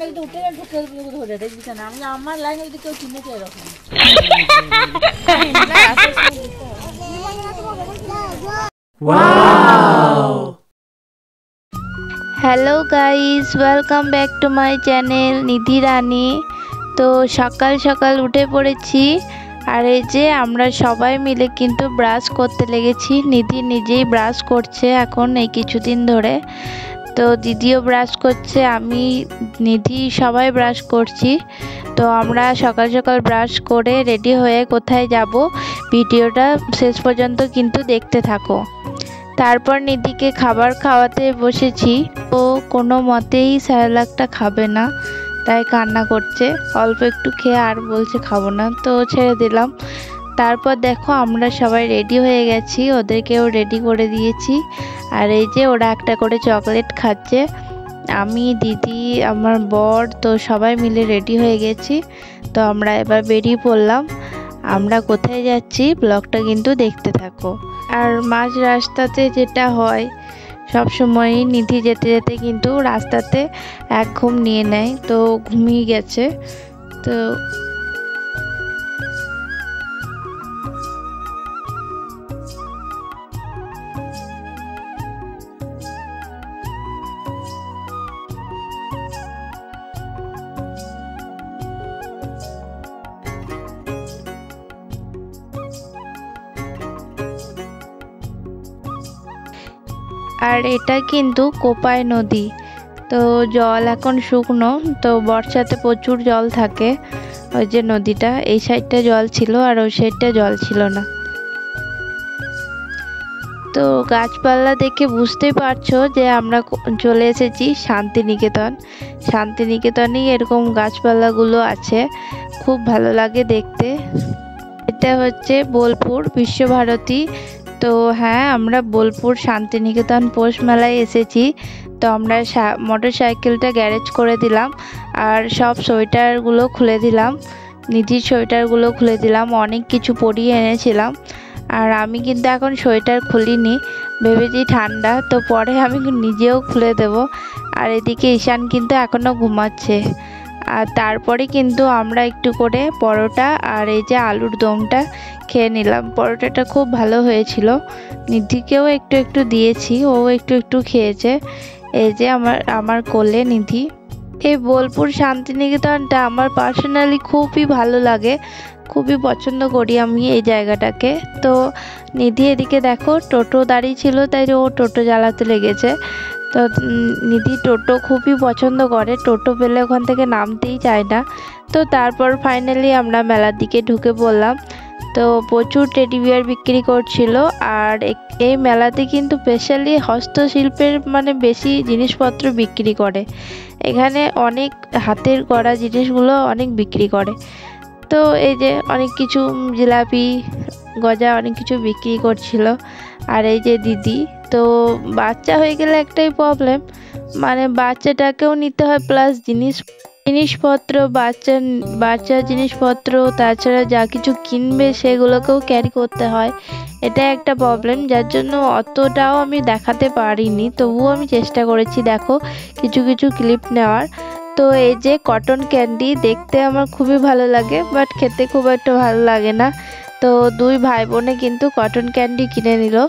যদি উঠে ঢুকে ধরে দেখবি না, আমি আমার লাইনে যদি কেউ চিনেছে এরকম। Hello guys, welcome back to my channel Nidhi Rani. তো সকাল সকাল উঠে পড়েছি, আর এই যে আমরা সবাই মিলে কিন্তু ব্রাশ করতে লেগেছি। নিধি নিজেই ব্রাশ করছে এখন এই কিছুদিন ধরে, তো দিদিও ব্রাশ করছে, আমি নিধি সবাই ব্রাশ করছি। তো আমরা সকাল সকাল ব্রাশ করে রেডি হয়ে কোথায় যাব ভিডিওটা শেষ পর্যন্ত কিন্তু দেখতে থাকো। তারপর নিধিকে খাবার খাওয়াতে বসেছি, ও কোনো মতেই স্যালাডটা খাবে না, তাই কান্না করছে। অল্প একটু খেয়ে আর বলছে খাবো না, তো ছেড়ে দিলাম। তারপর দেখো আমরা সবাই রেডি হয়ে গেছি, ওদেরকেও রেডি করে দিয়েছি। আর এই যে ওরা একটা করে চকলেট খাচ্ছে, আমি দিদি আমার বর তো সবাই মিলে রেডি হয়ে গেছি। তো আমরা এবার বেরিয়ে পড়লাম। আমরা কোথায় যাচ্ছি ব্লগটা কিন্তু দেখতে থাকো। আর মাঝ রাস্তাতে যেটা হয় সব সময়ই, নিধি যেতে যেতে কিন্তু রাস্তাতে এক ঘুম নিয়ে নেয়, তো ঘুমিয়ে গেছে। তো আর এটা কিন্তু কোপাই নদী, তো জল এখন শুকনো, তো বর্ষাতে প্রচুর জল থাকে। ওই যে নদীটা, এই সাইডটা জল ছিল আর ওই সাইডটা জল ছিল না। তো গাছপালা দেখে বুঝতেই পারছো যে আমরা চলে এসেছি শান্তিনিকেতন। শান্তিনিকেতনেই এরকম গাছপালাগুলো আছে, খুব ভালো লাগে দেখতে। এটা হচ্ছে বোলপুর বিশ্বভারতী। তো হ্যাঁ, আমরা বোলপুর শান্তিনিকেতন পৌষ মেলায় এসেছি। তো আমরা মোটর সাইকেলটা গ্যারেজ করে দিলাম, আর সব সোয়েটারগুলো খুলে দিলাম, নিধির সোয়েটারগুলো খুলে দিলাম, অনেক কিছু পরিয়ে এনেছিলাম। আর আমি কিন্তু এখন সোয়েটার খুলিনি, ভেবেছি ঠান্ডা, তো পরে আমি নিজেও খুলে দেব। আর এদিকে ঈশান কিন্তু এখনও ঘুমাচ্ছে। আর তারপরে কিন্তু আমরা একটু করে পরোটা আর এই যে আলুর দমটা খেয়ে নিলাম। পরোটাটা খুব ভালো হয়েছিল, নিধিকেও একটু একটু দিয়েছি, ও একটু একটু খেয়েছে। এই যে আমার কোলে নিধি। এই বোলপুর শান্তিনিকেতনটা আমার পার্সোনালি খুবই ভালো লাগে, খুবই পছন্দ করি আমি এই জায়গাটাকে। তো নিধি এদিকে দেখো টোটো দাঁড়িয়ে ছিল, তাই ও টোটো জ্বালাতে লেগেছে। তো নিধি টোটো খুবই পছন্দ করে, টোটো পেলে ওখান থেকে নামতেই চায় না। তো তারপর ফাইনালি আমরা মেলার দিকে ঢুকে পড়লাম। তো প্রচুর টেডি বিয়ার বিক্রি করছিল। আর এই মেলাতে কিন্তু স্পেশালি হস্তশিল্পের মানে বেশি জিনিসপত্র বিক্রি করে, এখানে অনেক হাতের করা জিনিসগুলো অনেক বিক্রি করে। তো এই যে অনেক কিছু জিলাপি গজা অনেক কিছু বিক্রি করছিল। আর এই যে দিদি, তো বাচ্চা হয়ে গেলে একটাই প্রবলেম, মানে বাচ্চাটাকেও নিতে হয়, প্লাস জিনিসপত্র বাচ্চার জিনিসপত্র, তাছাড়া যা কিছু কিনবে সেগুলোকেও ক্যারি করতে হয়। এটা একটা প্রবলেম, যার জন্য অতটাও আমি দেখাতে পারিনি, তবুও আমি চেষ্টা করেছি দেখো কিছু কিছু ক্লিপ নেওয়ার। তো এই যে কটন ক্যান্ডি দেখতে আমার খুবই ভালো লাগে, বাট খেতে খুব একটা ভালো লাগে না। তো দুই ভাই বোনে কিন্তু কটন ক্যান্ডি কিনে নিল।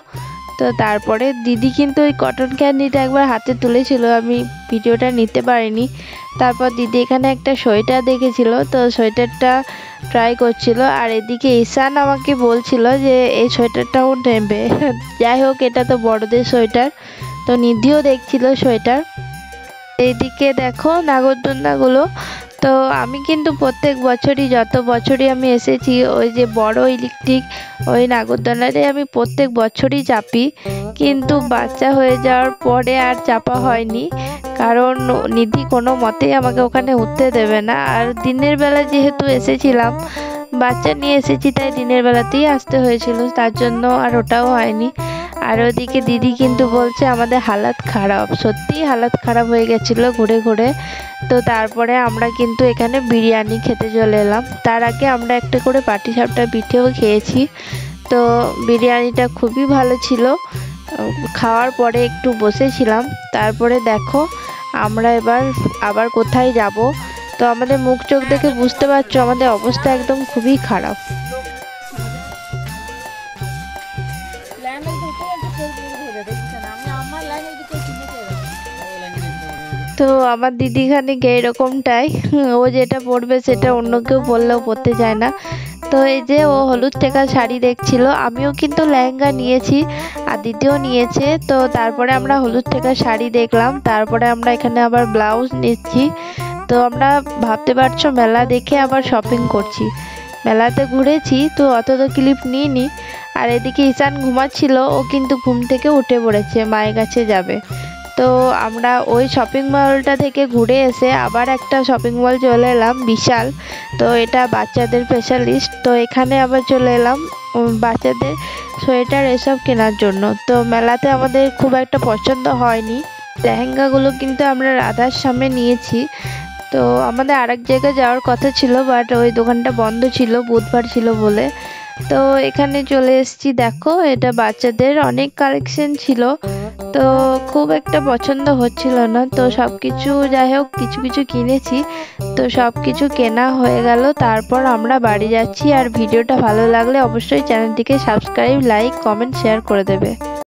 তো তারপরে দিদি কিন্তু ওই কটন ক্যান্ডিটা একবার হাতে তুলেছিল, আমি ভিডিওটা নিতে পারিনি। তারপর দিদি এখানে একটা সোয়েটার দেখেছিল, তো সোয়েটারটা ট্রাই করছিল। আর এদিকে ঈশান আমাকে বলছিল যে এই সোয়েটারটাও নেবে। যাই হোক, এটা তো বড়দের সোয়েটার, তো নিধিও দেখছিল সোয়েটার। এইদিকে দেখো নাগরদোলনাগুলো। তো আমি কিন্তু প্রত্যেক বছরই, যত বছরই আমি এসেছি, ওই যে বড় ইলেকট্রিক ওই নাগরদোলনাতে আমি প্রত্যেক বছরই চাপি, কিন্তু বাচ্চা হয়ে যাওয়ার পরে আর চাপা হয়নি, কারণ নিধি কোনো মতেই আমাকে ওখানে উঠতে দেবে না। আর দিনের বেলা যেহেতু এসেছিলাম, বাচ্চা নিয়ে এসেছি, তাই দিনের বেলাতেই আসতে হয়েছিল, তার জন্য আর ওটাও হয়নি। আর ওদিকে দিদি কিন্তু বলছে আমাদের হালাত খারাপ, সত্যিই হালাত খারাপ হয়ে গেছিলো ঘুরে ঘুরে। তো তারপরে আমরা কিন্তু এখানে বিরিয়ানি খেতে চলে এলাম। তার আগে আমরা একটা করে পাটিসাপটা পিঠেও খেয়েছি। তো বিরিয়ানিটা খুবই ভালো ছিল। খাওয়ার পরে একটু বসেছিলাম। তারপরে দেখো আমরা এবার আবার কোথায় যাব। তো আমাদের মুখ চোখ দেখে বুঝতে পারছো আমাদের অবস্থা একদম খুবই খারাপ। তো আমার দিদি খানিক এইরকমটাই, ও যেটা পরবে সেটা অন্য কেউ বললেও পরতে চায় না। তো এই যে ও হলুদ টেকা শাড়ি দেখছিল, আমিও কিন্তু লেহেঙ্গা নিয়েছি আর দিদিও নিয়েছে। তো তারপরে আমরা হলুদ টেকা শাড়ি দেখলাম, তারপরে আমরা এখানে আবার ব্লাউজ নিচ্ছি। তো আমরা ভাবতে পারছো মেলা দেখে আবার শপিং করছি। মেলাতে ঘুরেছি তো অত তো ক্লিপ নিইনি। আর এদিকে ঈশান ঘুমাচ্ছিল, ও কিন্তু ঘুম থেকে উঠে পড়েছে, মায়ের কাছে যাবে। তো আমরা ওই শপিং মলটা থেকে ঘুরে এসে আবার একটা শপিং মল চলে এলাম, বিশাল। তো এটা বাচ্চাদের স্পেশালিস্ট। তো এখানে আবার চলে এলাম বাচ্চাদের সোয়েটার এসব কেনার জন্য। তো মেলাতে আমাদের খুব একটা পছন্দ হয়নি। লেহেঙ্গাগুলো কিন্তু আমরা রাধার সামনে নিয়েছি। তো আমাদের আরেক জায়গায় যাওয়ার কথা ছিল, বাট ওই দোকানটা বন্ধ ছিল, বুধবার ছিল বলে। তো এখানে চলে এসেছি, দেখো এটা বাচ্চাদের অনেক কালেকশন ছিল। তো খুব একটা পছন্দ হচ্ছিল না, তো সব কিছু যাই হোক কিছু কিছু কিনেছি। তো সব কিছু কেনা হয়ে গেল, তারপর আমরা বাড়ি যাচ্ছি। আর ভিডিওটা ভালো লাগলে অবশ্যই চ্যানেলটিকে সাবস্ক্রাইব, লাইক, কমেন্ট, শেয়ার করে দেবে।